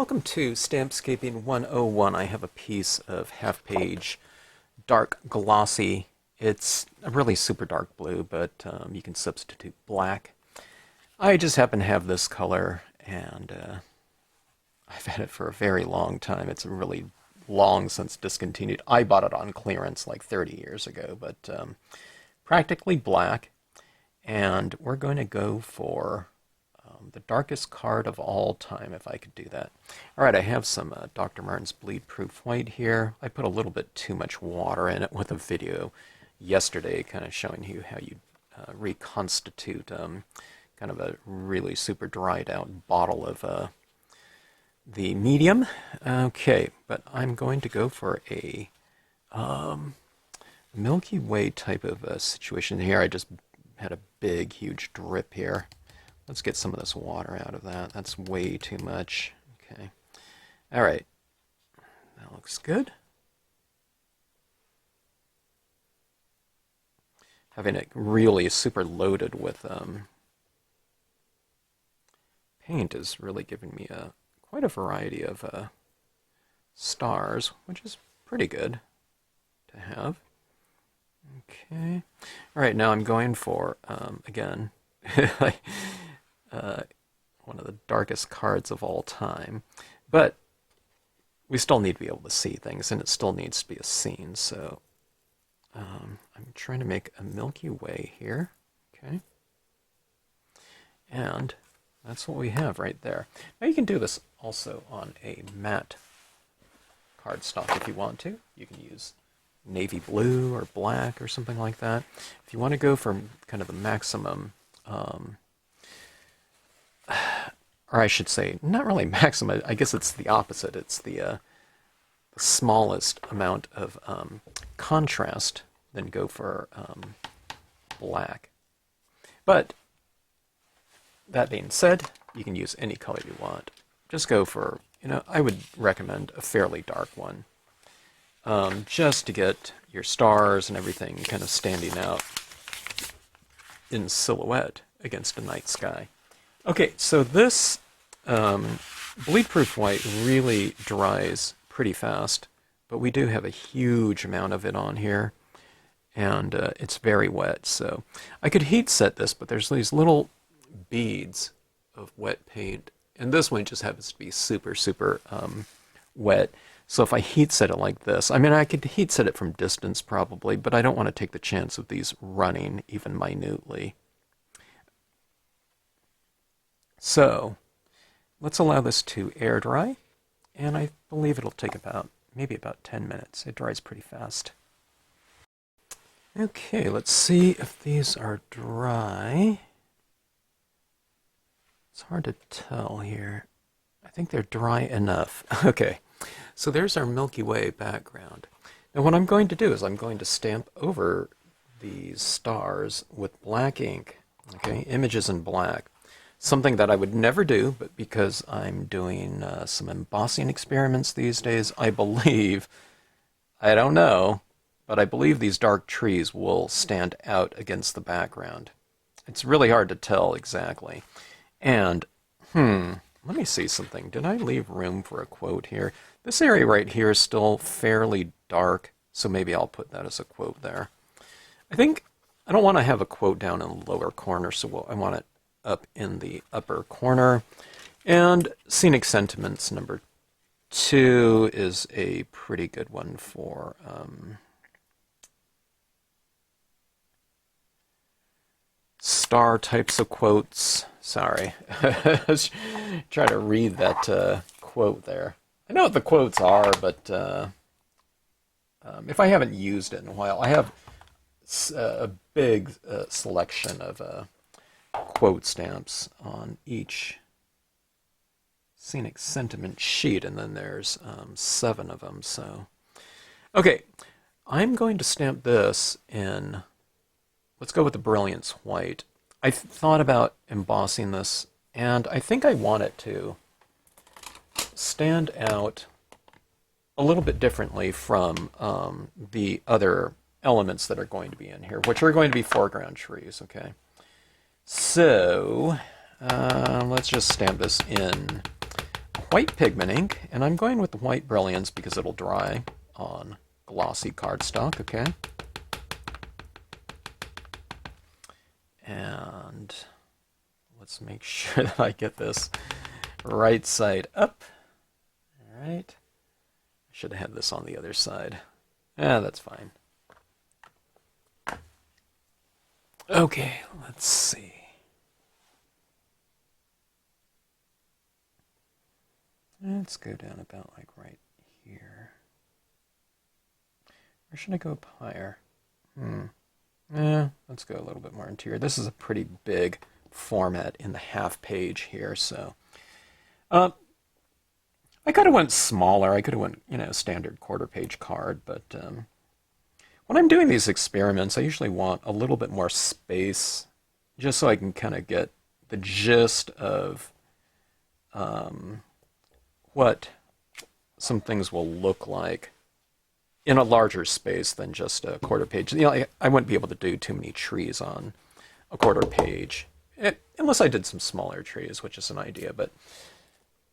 Welcome to Stampscaping 101. I have a piece of half-page dark glossy. It's a really super dark blue, but you can substitute black. I just happen to have this color, and I've had it for a very long time. It's really long since discontinued. I bought it on clearance like 30 years ago, but practically black. And we're going to go for the darkest card of all time, if I could do that. All right, I have some Dr. Martin's Bleed Proof White here. I put a little bit too much water in it with a video yesterday kind of showing you how you reconstitute kind of a really super dried out bottle of the medium. Okay, but I'm going to go for a Milky Way type of situation here. I just had a big, huge drip here. Let's get some of this water out of that. That's way too much. Okay. All right. That looks good. Having it really super loaded with paint is really giving me quite a variety of stars, which is pretty good to have. Okay. All right, now I'm going for, again, one of the darkest cards of all time. But we still need to be able to see things, and it still needs to be a scene. So I'm trying to make a Milky Way here. Okay. And that's what we have right there. Now you can do this also on a matte cardstock if you want to. You can use navy blue or black or something like that. If you want to go for kind of the maximum, or I should say, not really maximum, I guess it's the opposite. It's the smallest amount of contrast, then go for black. But that being said, you can use any color you want. Just go for, I would recommend a fairly dark one. Just to get your stars and everything kind of standing out in silhouette against a night sky. Okay, so this bleed-proof white really dries pretty fast, but we do have a huge amount of it on here, and it's very wet. So I could heat set this, but there's these little beads of wet paint, and this one just happens to be super, super wet. So if I heat set it like this, I mean, I could heat set it from distance probably, but I don't want to take the chance of these running even minutely. So let's allow this to air dry, and I believe it'll take maybe about 10 minutes. It dries pretty fast. Okay, let's see if these are dry. It's hard to tell here. I think they're dry enough. Okay, so there's our Milky Way background. Now what I'm going to do is I'm going to stamp over these stars with black ink, okay, images in black. Something that I would never do, but because I'm doing some embossing experiments these days, I believe, I don't know, but I believe these dark trees will stand out against the background. It's really hard to tell exactly. And, let me see something. Did I leave room for a quote here? This area right here is still fairly dark, so maybe I'll put that as a quote there. I think I don't want to have a quote down in the lower corner, so I want it up in the upper corner. And Scenic Sentiments number 2 is a pretty good one for star types of quotes. Sorry. Try to read that quote there. I know what the quotes are, but if I haven't used it in a while, I have a big selection of quote stamps on each Scenic Sentiment sheet, and then there's 7 of them. So, okay, I'm going to stamp this in, let's go with the Brilliance White. I thought about embossing this, and I think I want it to stand out a little bit differently from the other elements that are going to be in here, which are going to be foreground trees, okay? So let's just stamp this in white pigment ink, and I'm going with the white brilliance because it'll dry on glossy cardstock, okay? And let's make sure that I get this right side up. All right. I should have had this on the other side. Yeah, that's fine. Okay, let's see. Let's go down about like right here. Or should I go up higher? Let's go a little bit more interior. This is a pretty big format in the half page here, so I could have went smaller. I could have went, standard quarter page card, but when I'm doing these experiments, I usually want a little bit more space just so I can kind of get the gist of what some things will look like in a larger space than just a quarter page. I wouldn't be able to do too many trees on a quarter page, unless I did some smaller trees, which is an idea. But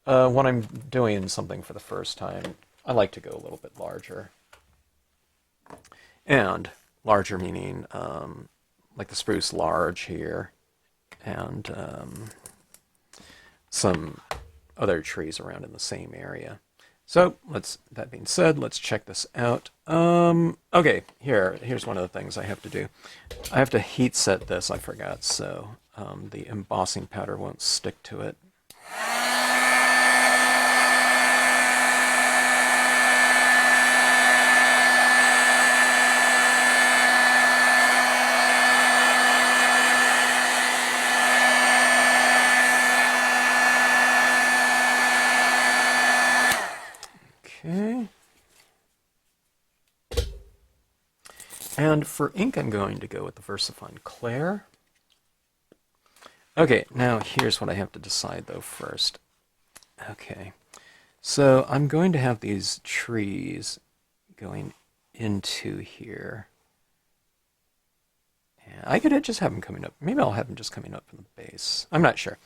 when I'm doing something for the first time, I like to go a little bit larger. And larger meaning like the spruce large here, and some other trees around in the same area. So that being said, let's check this out. Okay, here's one of the things I have to do. I have to heat set this, I forgot, so the embossing powder won't stick to it. Okay. And for ink, I'm going to go with the VersaFine Clair. Okay, now here's what I have to decide though first. Okay, so I'm going to have these trees going into here. And I could just have them coming up. Maybe I'll have them just coming up from the base. I'm not sure.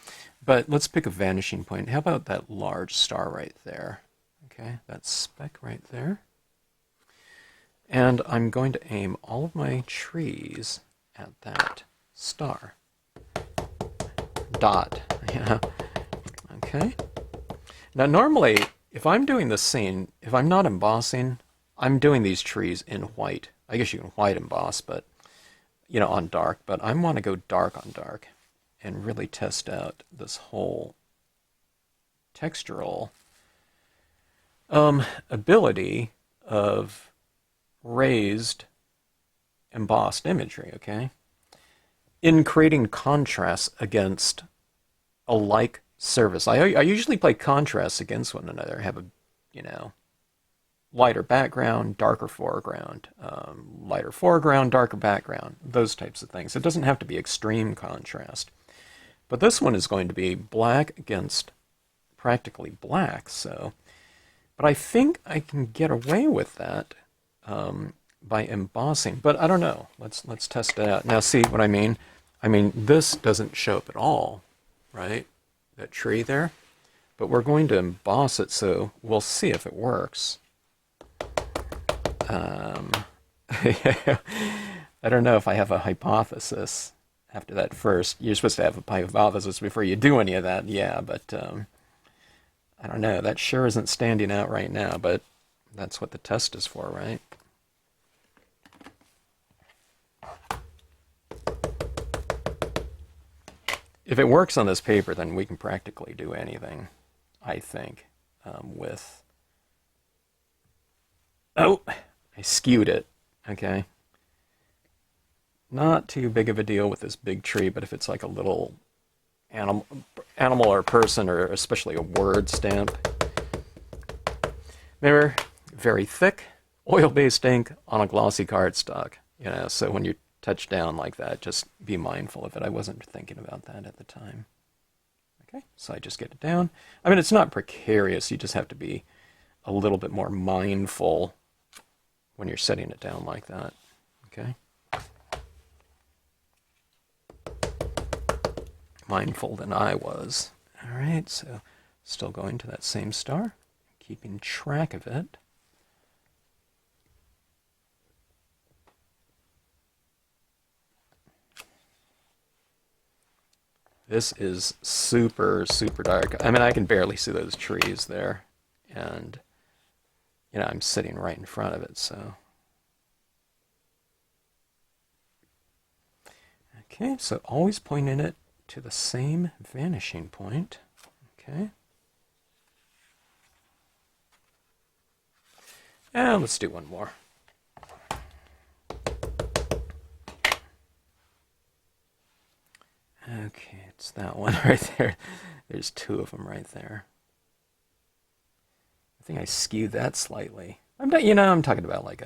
But let's pick a vanishing point. How about that large star right there? Okay, that speck right there. And I'm going to aim all of my trees at that star. Dot. Yeah. Okay. Now normally, if I'm doing this scene, if I'm not embossing, I'm doing these trees in white. I guess you can white emboss, but, on dark. But I want to go dark on dark and really test out this whole textural ability of raised embossed imagery, okay? In creating contrasts against a like surface. I usually play contrasts against one another. I have a, lighter background, darker foreground, lighter foreground, darker background, those types of things. It doesn't have to be extreme contrast. But this one is going to be black against practically black, so... But I think I can get away with that by embossing. But I don't know. Let's test it out. Now, see what I mean? I mean, this doesn't show up at all, right? That tree there. But we're going to emboss it, so we'll see if it works. I don't know if I have a hypothesis after that first. You're supposed to have a hypothesis before you do any of that, yeah, but... I don't know, that sure isn't standing out right now, but that's what the test is for, right? If it works on this paper, then we can practically do anything, I think, with... Oh, I skewed it, okay? Not too big of a deal with this big tree, but if it's like a little... animal or person, or especially a word stamp. Remember, very thick, oil-based ink on a glossy cardstock. So when you touch down like that, just be mindful of it. I wasn't thinking about that at the time. Okay, so I just get it down. I mean, it's not precarious. You just have to be a little bit more mindful when you're setting it down like that. Okay. Mindful than I was. All right, so Still going to that same star, keeping track of it. This is super, super dark. I mean, I can barely see those trees there. And, you know, I'm sitting right in front of it, so. Okay, so always pointing it to the same vanishing point. Okay. And let's do one more. Okay, it's that one right there. There's two of them right there. I think I skewed that slightly. I'm talking about like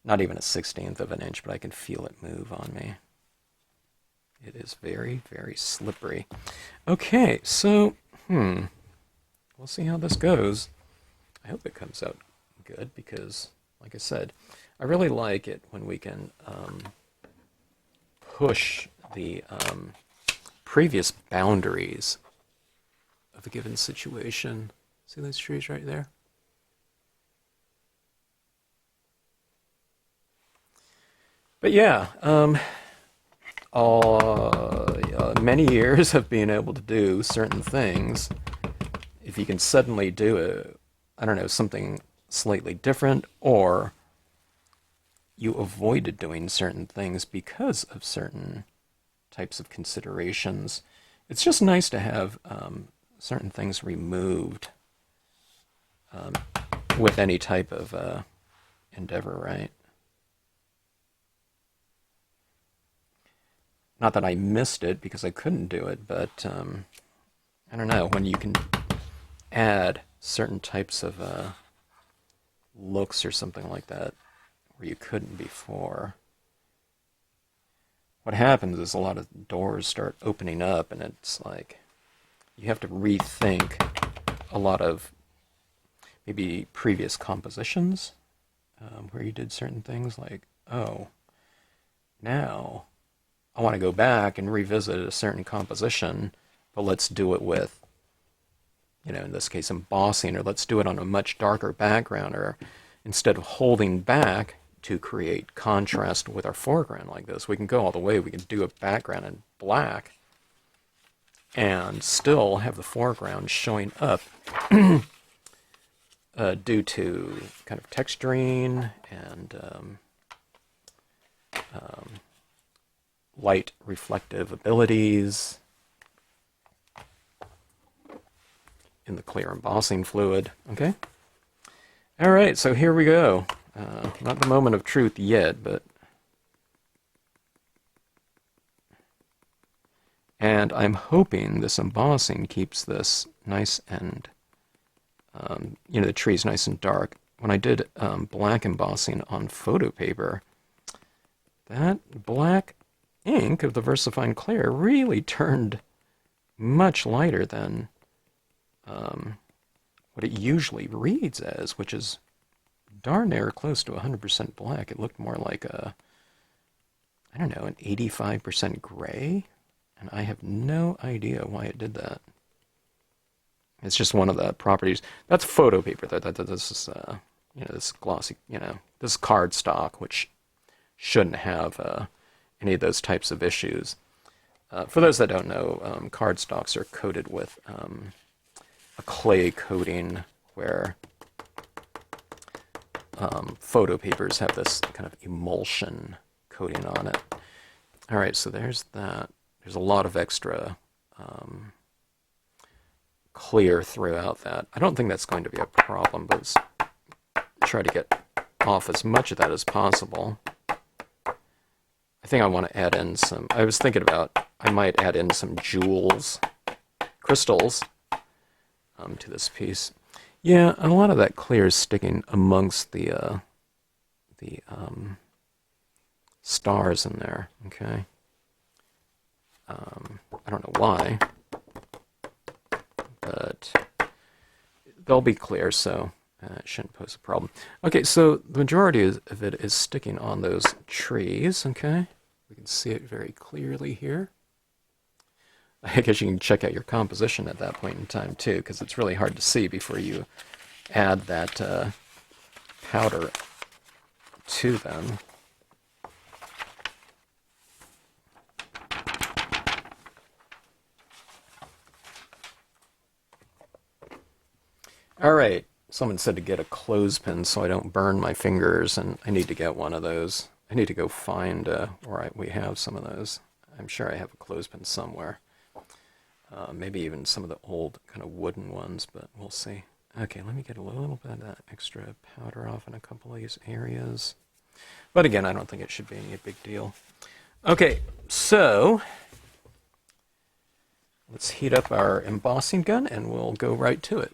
not even a 16th of an inch, but I can feel it move on me. It is very, very slippery. Okay, so, we'll see how this goes. I hope it comes out good because, like I said, I really like it when we can push the previous boundaries of a given situation. See those trees right there? But yeah, many years of being able to do certain things, if you can suddenly do something slightly different, or you avoided doing certain things because of certain types of considerations, it's just nice to have certain things removed with any type of endeavor, right? Not that I missed it because I couldn't do it, but I don't know, when you can add certain types of looks or something like that where you couldn't before, what happens is a lot of doors start opening up, and it's like you have to rethink a lot of maybe previous compositions where you did certain things, like, oh, now I want to go back and revisit a certain composition, but let's do it with, in this case, embossing, or let's do it on a much darker background, or instead of holding back to create contrast with our foreground like this, we can go all the way. We can do a background in black and still have the foreground showing up due to kind of texturing and light reflective abilities in the clear embossing fluid. Okay? All right, so here we go. Not the moment of truth yet, but... And I'm hoping this embossing keeps this nice and, the trees nice and dark. When I did black embossing on photo paper, that black ink of the VersaFine Clear really turned much lighter than what it usually reads as, which is darn near close to 100% black. It looked more like an 85% gray, and I have no idea why it did that. It's just one of the properties. That's photo paper. This is, this glossy, this is cardstock, which shouldn't have any of those types of issues. For those that don't know, cardstocks are coated with a clay coating where photo papers have this kind of emulsion coating on it. All right, so there's that. There's a lot of extra clear throughout that. I don't think that's going to be a problem, but let's try to get off as much of that as possible. I think I want to add in some, I was thinking about, I might add in some jewels, crystals, to this piece. Yeah, a lot of that clear is sticking amongst the stars in there, okay? I don't know why, but they'll be clear, so it shouldn't pose a problem. Okay, so the majority of it is sticking on those trees, okay? We can see it very clearly here. I guess you can check out your composition at that point in time too, because it's really hard to see before you add that powder to them. All right, someone said to get a clothespin so I don't burn my fingers, and I need to get one of those. I need to go find where we have some of those. I'm sure I have a clothespin somewhere. Maybe even some of the old kind of wooden ones, but we'll see. Okay, let me get a little bit of that extra powder off in a couple of these areas. But again, I don't think it should be any big deal. Okay, so let's heat up our embossing gun and we'll go right to it.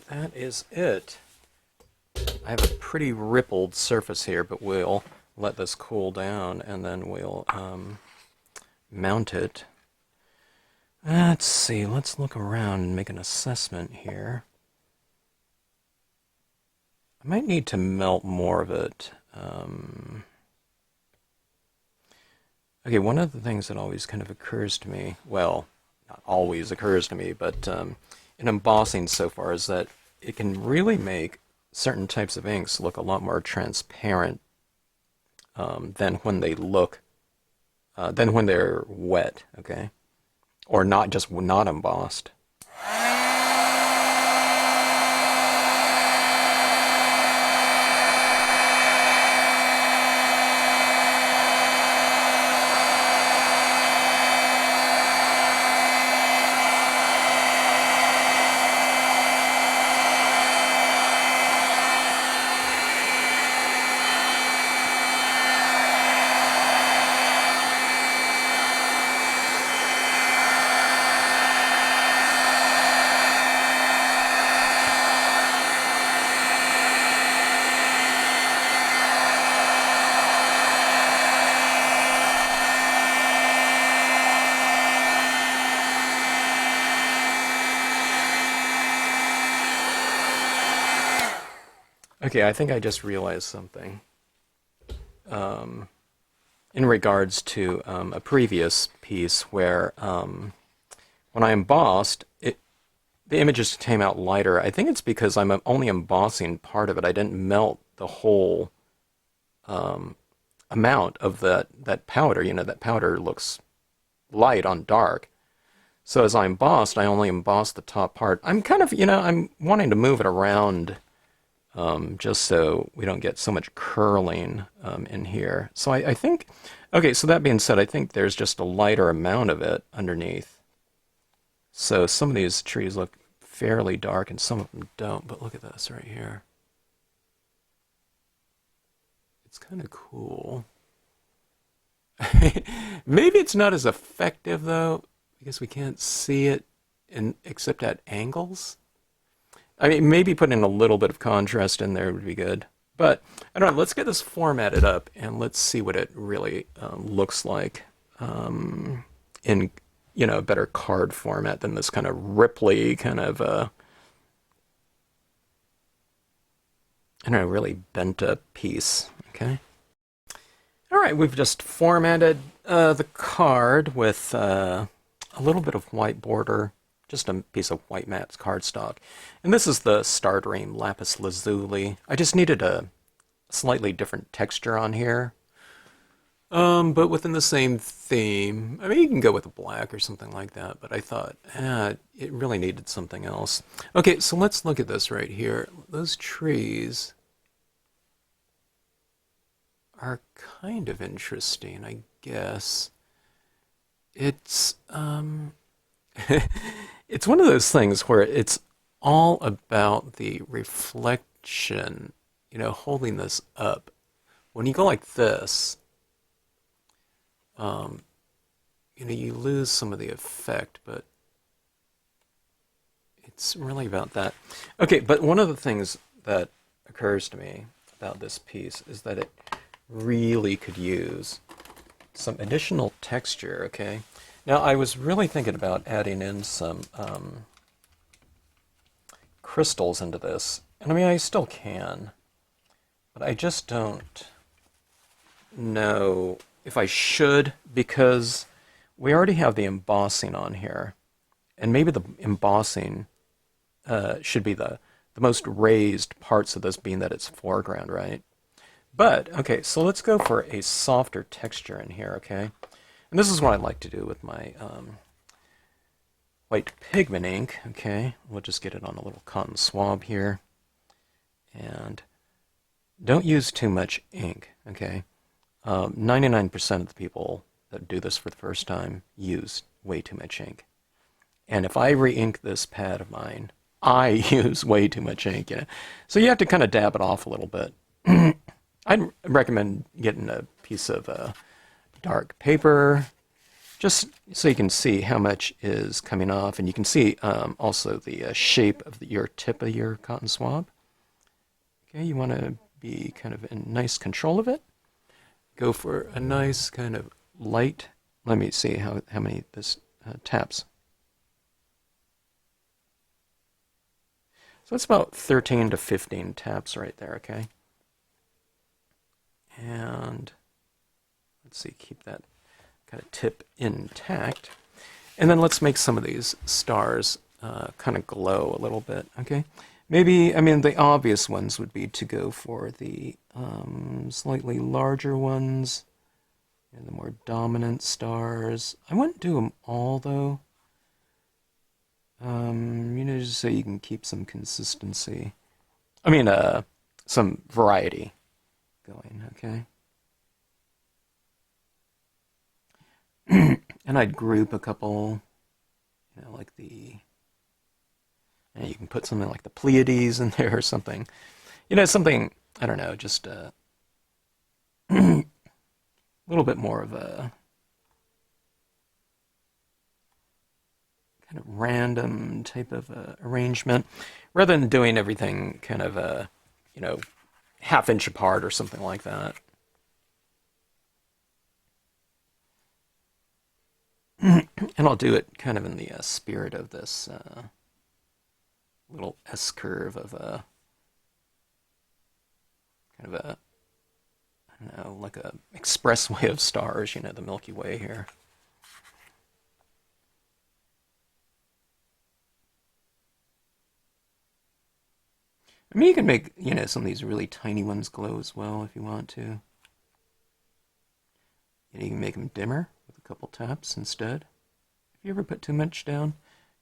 That is it. I have a pretty rippled surface here, but we'll let this cool down and then we'll mount it. Let's see, let's look around and make an assessment here. I might need to melt more of it. Okay, one of the things that always kind of occurs to me, well, not always occurs to me, but in embossing so far is that it can really make certain types of inks look a lot more transparent than when they look, than when they're wet, okay? Or not just not embossed. Okay, I think I just realized something. In regards to a previous piece where when I embossed, the images came out lighter. I think it's because I'm only embossing part of it. I didn't melt the whole amount of that powder. You know, that powder looks light on dark. So as I embossed, I only embossed the top part. I'm kind of, I'm wanting to move it around just so we don't get so much curling in here. So I think, okay, so that being said, I think there's just a lighter amount of it underneath. So some of these trees look fairly dark and some of them don't, but look at this right here. It's kind of cool. Maybe it's not as effective though, because we can't see it except at angles. I mean, maybe putting a little bit of contrast in there would be good. But I don't know. Let's get this formatted up and let's see what it really looks like in a better card format than this kind of Ripley kind of I don't know, really bent up piece. Okay. All right, we've just formatted the card with a little bit of white border, just a piece of white matte cardstock. And this is the Star Dream Lapis Lazuli. I just needed a slightly different texture on here, but within the same theme. I mean, you can go with a black or something like that, but I thought it really needed something else. Okay, so let's look at this right here. Those trees are kind of interesting, I guess. It's it's one of those things where it's all about the reflection, holding this up. When you go like this, um, you lose some of the effect, but it's really about that. Okay, but one of the things that occurs to me about this piece is that it really could use some additional texture, okay? Now, I was really thinking about adding in some crystals into this. And I mean, I still can, but I just don't know if I should, because we already have the embossing on here. And maybe the embossing should be the most raised parts of this, being that it's foreground, right? But, okay, so let's go for a softer texture in here, okay? And this is what I like to do with my white pigment ink, okay? We'll just get it on a little cotton swab here. And don't use too much ink, okay? 99% of the people that do this for the first time use way too much ink. And if I re-ink this pad of mine, I use way too much ink, So you have to kind of dab it off a little bit. I'd recommend getting a piece of dark paper, just so you can see how much is coming off, and you can see also the shape of your tip of your cotton swab. Okay, you want to be kind of in nice control of it. Go for a nice kind of light. Let me see how many this taps. So it's about 13 to 15 taps right there, okay? And let's see, keep that kind of tip intact. And then let's make some of these stars kind of glow a little bit, okay? Maybe, I mean, the obvious ones would be to go for the slightly larger ones and the more dominant stars. I wouldn't do them all, though. Just so you can keep some consistency. I mean, some variety going, okay? And I'd group a couple, like you can put something like the Pleiades in there or something. Something, I don't know, just a little bit more of a kind of random type of arrangement, rather than doing everything kind of, half inch apart or something like that. And I'll do it kind of in the spirit of this little S-curve of a kind of a, I don't know, like a expressway of stars, the Milky Way here. I mean, you can make, some of these really tiny ones glow as well if you want to. And you can make them dimmer with a couple taps instead. If you ever put too much down,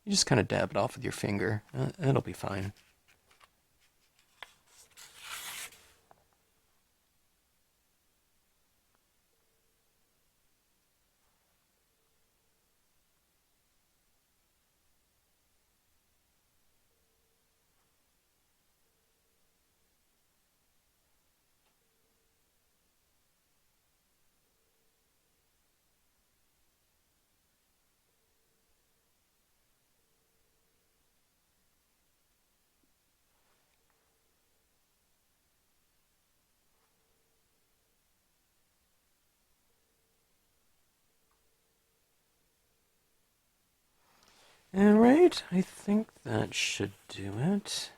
you just kind of dab it off with your finger. It'll be fine. Alright, I think that should do it.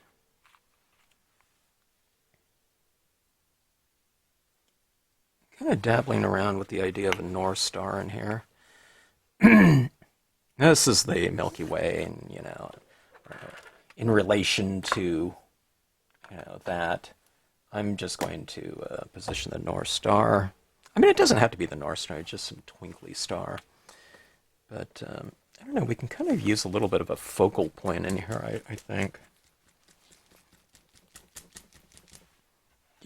Kind of dabbling around with the idea of a North Star in here. This is the Milky Way, and in relation to that, I'm just going to position the North Star. I mean, it doesn't have to be the North Star; it's just some twinkly star. But I don't know. We can kind of use a little bit of a focal point in here. I think.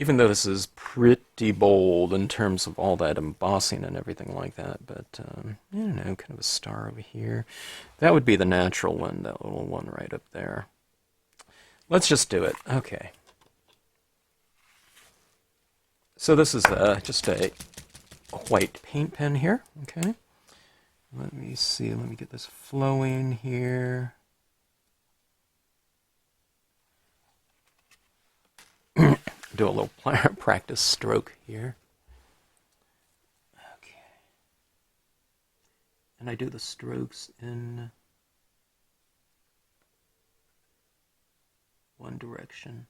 Even though this is pretty bold in terms of all that embossing and everything like that, but I don't know, kind of a star over here. That would be the natural one, that little one right up there. Let's just do it. Okay. So this is just a white paint pen here. Okay. Let me see. Let me get this flowing here. Do a little practice stroke here. Okay. And I do the strokes in one direction.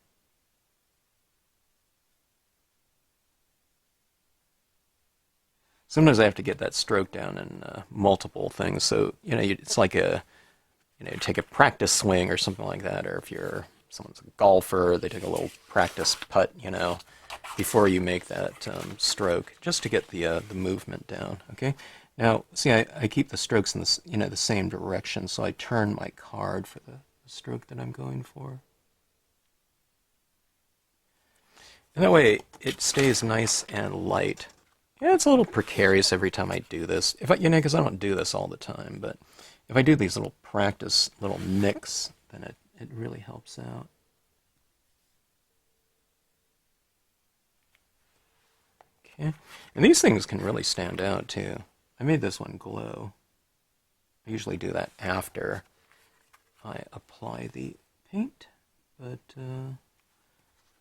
Sometimes I have to get that stroke down in multiple things. So, it's like take a practice swing or something like that. Or if someone's a golfer, they take a little practice putt, before you make that stroke, just to get the movement down. Okay. Now, see, I keep the strokes in the same direction, so I turn my card for the stroke that I'm going for. And that way, it stays nice and light. Yeah, it's a little precarious every time I do this. Because I don't do this all the time, but if I do these little practice little nicks, then it really helps out. Okay, and these things can really stand out too. I made this one glow. I usually do that after I apply the paint, but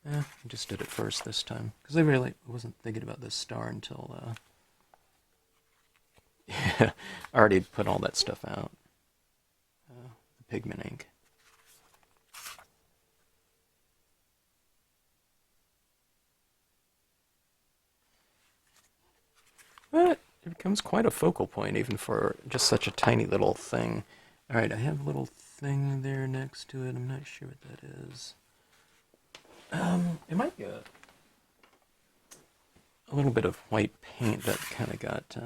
I just did it first this time because I really wasn't thinking about this star until I already put all that stuff out. The pigment ink. But it becomes quite a focal point even for just such a tiny little thing. Alright, I have a little thing there next to it. I'm not sure what that is. It might be a little bit of white paint that kind of got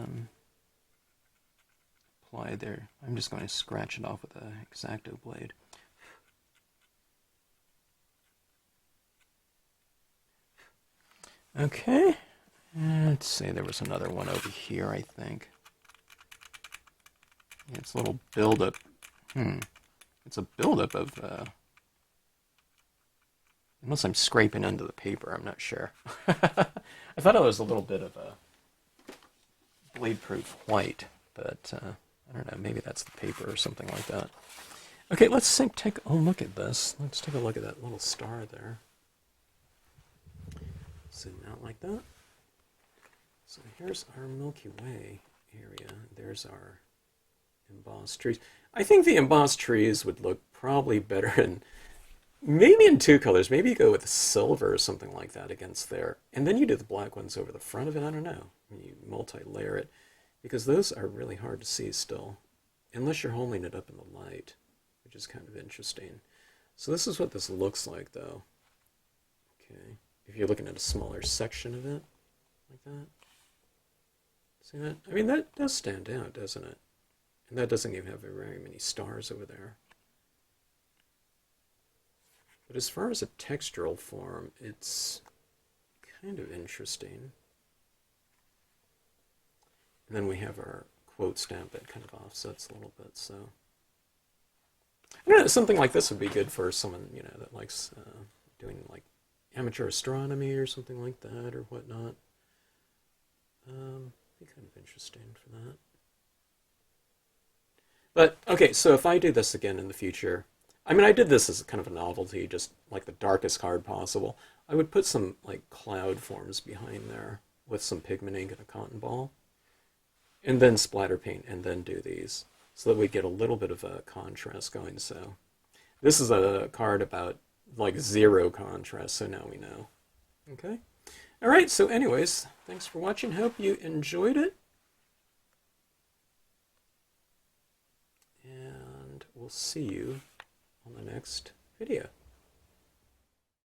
applied there. I'm just going to scratch it off with an X-Acto blade. Okay. Let's see, there was another one over here, I think. Yeah, it's a little buildup. It's a buildup of unless I'm scraping into the paper, I'm not sure. I thought it was a little bit of a blade-proof white, but I don't know, maybe that's the paper or something like that. Okay, let's take a look at this. Let's take a look at that little star there. Zoom out like that. So here's our Milky Way area. There's our embossed trees. I think the embossed trees would look probably better in maybe in two colors. Maybe you go with silver or something like that against there. And then you do the black ones over the front of it. I don't know. You multi-layer it. Because those are really hard to see still. Unless you're holding it up in the light. Which is kind of interesting. So this is what this looks like though. Okay. If you're looking at a smaller section of it. Like that. See that? I mean, that does stand out, doesn't it? And that doesn't even have very many stars over there. But as far as a textural form, it's kind of interesting. And then we have our quote stamp that kind of offsets a little bit, so. I don't know, something like this would be good for someone, that likes doing like amateur astronomy or something like that or whatnot. Be kind of interesting for that. But, okay, so if I do this again in the future, I mean, I did this as kind of a novelty, just like the darkest card possible. I would put some, like, cloud forms behind there with some pigment ink and a cotton ball. And then splatter paint, and then do these. so that we get a little bit of a contrast going. So this is a card about like zero contrast, so now we know. Okay. All right, so anyways, thanks for watching. Hope you enjoyed it. And we'll see you on the next video.